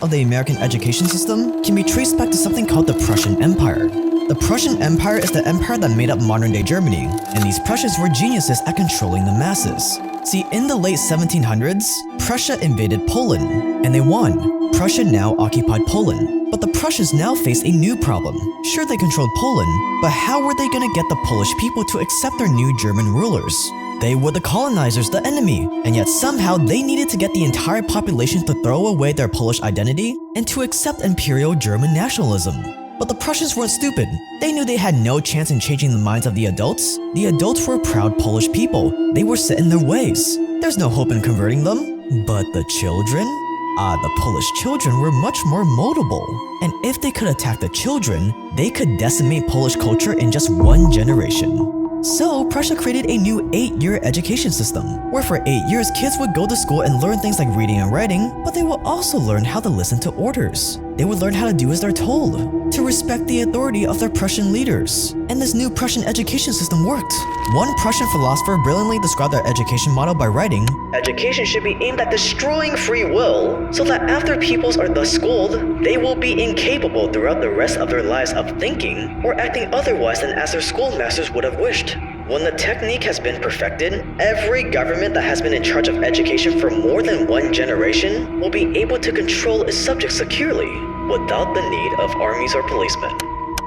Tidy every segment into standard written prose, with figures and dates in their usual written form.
of the American education system can be traced back to something called the Prussian Empire. The Prussian Empire is the empire that made up modern-day Germany, and these Prussians were geniuses at controlling the masses. See, in the late 1700s, Prussia invaded Poland, and they won. Prussia now occupied Poland, but the Prussians now faced a new problem. Sure, they controlled Poland, but how were they gonna get the Polish people to accept their new German rulers? They were the colonizers, the enemy, and yet somehow they needed to get the entire population to throw away their Polish identity and to accept Imperial German nationalism. But the Prussians weren't stupid. They knew they had no chance in changing the minds of the adults. The adults were proud Polish people. They were set in their ways. There's no hope in converting them. But the children? The Polish children were much more moldable. And if they could attack the children, they could decimate Polish culture in just one generation. So, Prussia created a new 8-year education system, where for 8 years kids would go to school and learn things like reading and writing, but they would also learn how to listen to orders. They would learn how to do as they're told, to respect the authority of their Prussian leaders. And this new Prussian education system worked. One Prussian philosopher brilliantly described their education model by writing, "Education should be aimed at destroying free will, so that after pupils are thus schooled, they will be incapable throughout the rest of their lives of thinking or acting otherwise than as their schoolmasters would have wished." When the technique has been perfected, every government that has been in charge of education for more than one generation will be able to control its subjects securely, without the need of armies or policemen.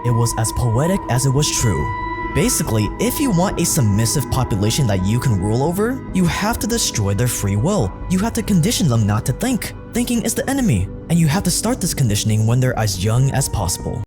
It was as poetic as it was true. Basically, if you want a submissive population that you can rule over, you have to destroy their free will. You have to condition them not to think. Thinking is the enemy, and you have to start this conditioning when they're as young as possible.